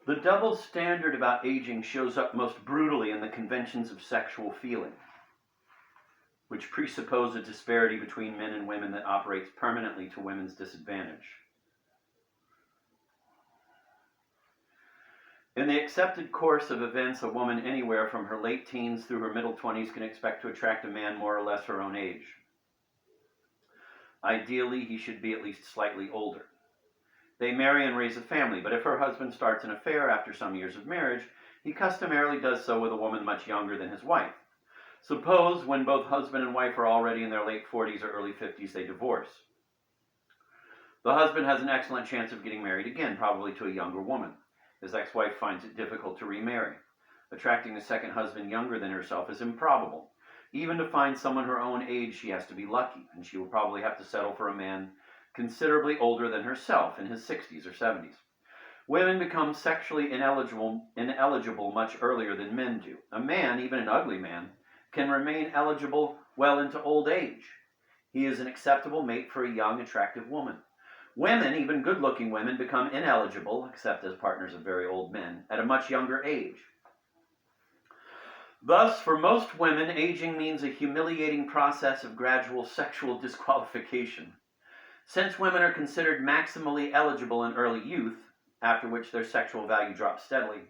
The double standard about aging shows up most brutally in the conventions of sexual feeling, which presuppose a disparity between men and women that operates permanently to women's disadvantage. In the accepted course of events, a woman anywhere from her late teens through her middle 20s can expect to attract a man more or less her own age. Ideally, he should be at least slightly older. They marry and raise a family, but if her husband starts an affair after some years of marriage, he customarily does so with a woman much younger than his wife. Suppose when both husband and wife are already in their late 40s or early 50s, they divorce. The husband has an excellent chance of getting married again, probably to a younger woman. His ex-wife finds it difficult to remarry. Attracting a second husband younger than herself is improbable. Even to find someone her own age, she has to be lucky, and she will probably have to settle for a man considerably older than herself, in his 60s or 70s. Women become sexually ineligible much earlier than men do. A man, even an ugly man, can remain eligible well into old age. He is an acceptable mate for a young, attractive woman. Women, even good-looking women, become ineligible, except as partners of very old men, at a much younger age. Thus, for most women, aging means a humiliating process of gradual sexual disqualification. Since women are considered maximally eligible in early youth, after which their sexual value drops steadily,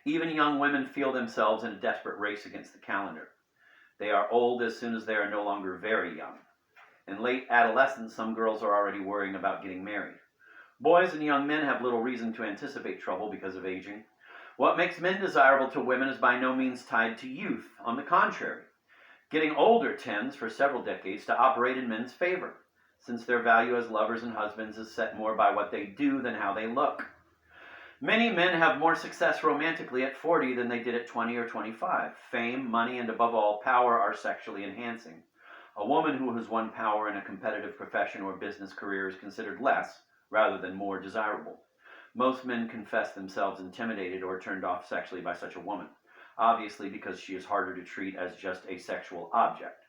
even young women feel themselves in a desperate race against the calendar. They are old as soon as they are no longer very young. In late adolescence, some girls are already worrying about getting married. Boys and young men have little reason to anticipate trouble because of aging. What makes men desirable to women is by no means tied to youth. On the contrary, getting older tends, for several decades, to operate in men's favor, since their value as lovers and husbands is set more by what they do than how they look. Many men have more success romantically at 40 than they did at 20 or 25. Fame, money, and above all, power are sexually enhancing. A woman who has won power in a competitive profession or business career is considered less, rather than more, desirable. Most men confess themselves intimidated or turned off sexually by such a woman, obviously because she is harder to treat as just a sexual object.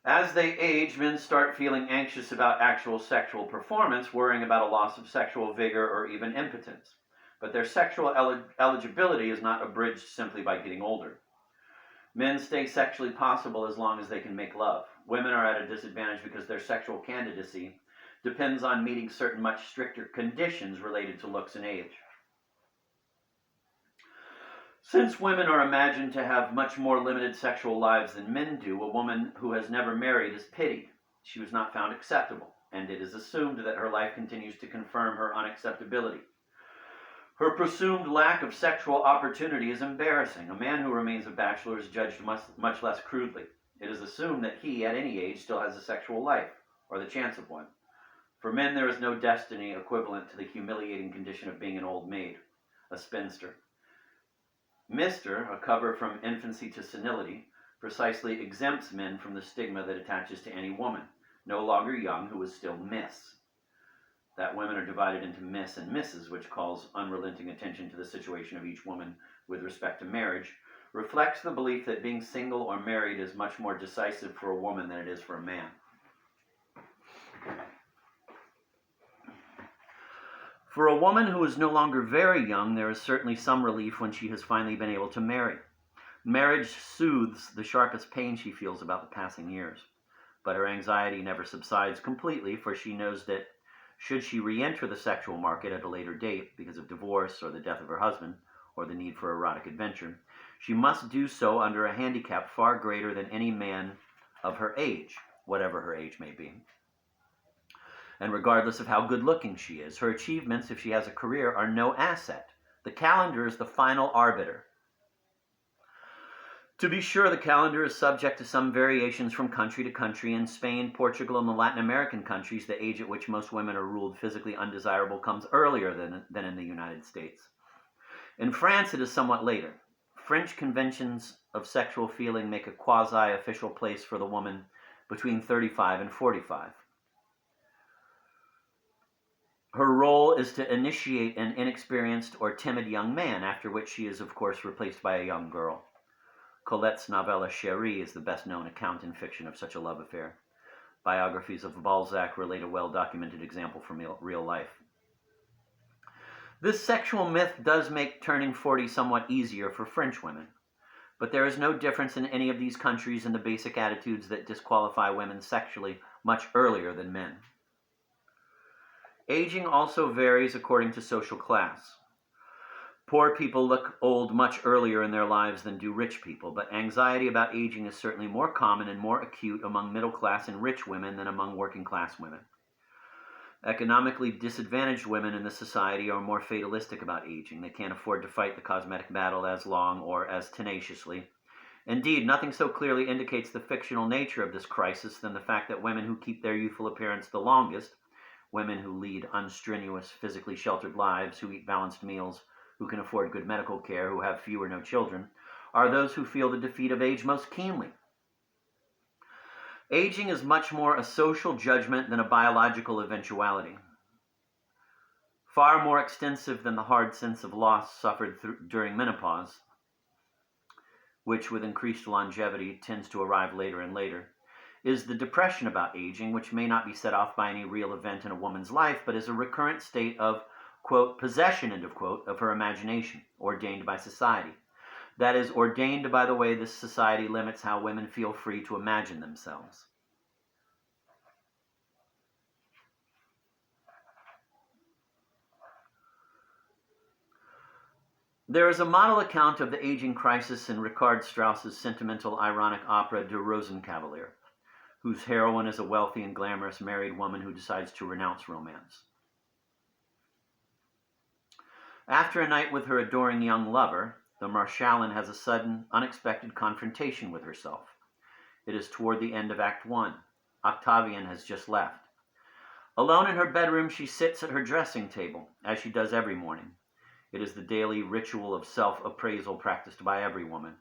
As they age, men start feeling anxious about actual sexual performance, worrying about a loss of sexual vigor or even impotence. But their sexual eligibility is not abridged simply by getting older. Men stay sexually possible as long as they can make love. Women are at a disadvantage because their sexual candidacy depends on meeting certain much stricter conditions related to looks and age. Since women are imagined to have much more limited sexual lives than men do, a woman who has never married is pitied. She was not found acceptable, and it is assumed that her life continues to confirm her unacceptability. Her presumed lack of sexual opportunity is embarrassing. A man who remains a bachelor is judged much less crudely. It is assumed that he, at any age, still has a sexual life, or the chance of one. For men, there is no destiny equivalent to the humiliating condition of being an old maid, a spinster. Mr., a cover from infancy to senility, precisely exempts men from the stigma that attaches to any woman, no longer young, who is still Miss. That women are divided into Miss and Mrs., which calls unrelenting attention to the situation of each woman with respect to marriage, reflects the belief that being single or married is much more decisive for a woman than it is for a man. For a woman who is no longer very young, there is certainly some relief when she has finally been able to marry. Marriage soothes the sharpest pain she feels about the passing years, but her anxiety never subsides completely, for she knows that should she re-enter the sexual market at a later date because of divorce or the death of her husband or the need for erotic adventure, she must do so under a handicap far greater than any man of her age, whatever her age may be. And regardless of how good-looking she is, her achievements, if she has a career, are no asset. The calendar is the final arbiter. To be sure, the calendar is subject to some variations from country to country. In Spain, Portugal, and the Latin American countries, the age at which most women are ruled physically undesirable comes earlier than in the United States. In France, it is somewhat later. French conventions of sexual feeling make a quasi-official place for the woman between 35 and 45. Her role is to initiate an inexperienced or timid young man, after which she is, of course, replaced by a young girl. Colette's novella Chérie is the best-known account in fiction of such a love affair. Biographies of Balzac relate a well-documented example from real life. This sexual myth does make turning 40 somewhat easier for French women, but there is no difference in any of these countries in the basic attitudes that disqualify women sexually much earlier than men. Aging also varies according to social class. Poor people look old much earlier in their lives than do rich people, but anxiety about aging is certainly more common and more acute among middle class and rich women than among working class women. Economically disadvantaged women in the society are more fatalistic about aging. They can't afford to fight the cosmetic battle as long or as tenaciously. Indeed, nothing so clearly indicates the fictional nature of this crisis than the fact that women who keep their youthful appearance the longest, women who lead unstrenuous, physically sheltered lives, who eat balanced meals, who can afford good medical care, who have few or no children, are those who feel the defeat of age most keenly. Aging is much more a social judgment than a biological eventuality. Far more extensive than the hard sense of loss suffered during menopause, which with increased longevity tends to arrive later and later, is the depression about aging, which may not be set off by any real event in a woman's life, but is a recurrent state of, quote, possession, end of quote, of her imagination, ordained by society. That is, ordained by the way this society limits how women feel free to imagine themselves. There is a model account of the aging crisis in Richard Strauss's sentimental, ironic opera Der Rosenkavalier, whose heroine is a wealthy and glamorous married woman who decides to renounce romance. After a night with her adoring young lover, the Marschallin has a sudden, unexpected confrontation with herself. It is toward the end of Act 1. Octavian has just left. Alone in her bedroom, she sits at her dressing table, as she does every morning. It is the daily ritual of self-appraisal practiced by every woman.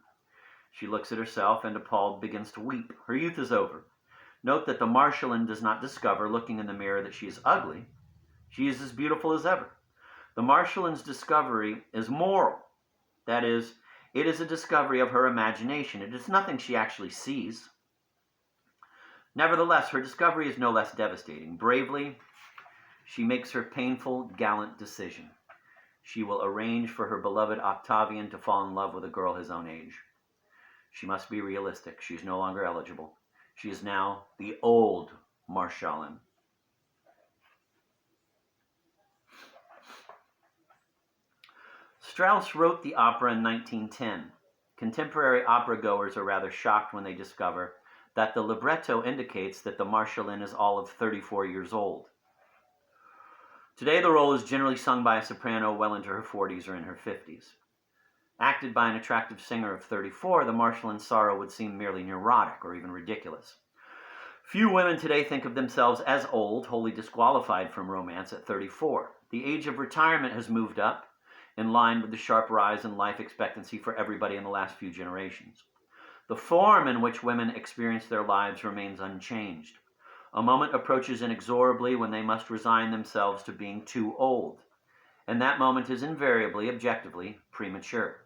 She looks at herself and, appalled, begins to weep. Her youth is over. Note that the Marschallin does not discover, looking in the mirror, that she is ugly. She is as beautiful as ever. The Marschallin's discovery is moral. That is, it is a discovery of her imagination. It is nothing she actually sees. Nevertheless, her discovery is no less devastating. Bravely, she makes her painful, gallant decision. She will arrange for her beloved Octavian to fall in love with a girl his own age. She must be realistic. She is no longer eligible. She is now the old Marschallin. Strauss wrote the opera in 1910. Contemporary opera goers are rather shocked when they discover that the libretto indicates that the Marschallin is all of 34 years old. Today, the role is generally sung by a soprano well into her 40s or in her 50s. Acted by an attractive singer of 34, the Marschallin's sorrow would seem merely neurotic or even ridiculous. Few women today think of themselves as old, wholly disqualified from romance at 34. The age of retirement has moved up, in line with the sharp rise in life expectancy for everybody in the last few generations. The form in which women experience their lives remains unchanged. A moment approaches inexorably when they must resign themselves to being too old, and that moment is invariably, objectively, premature.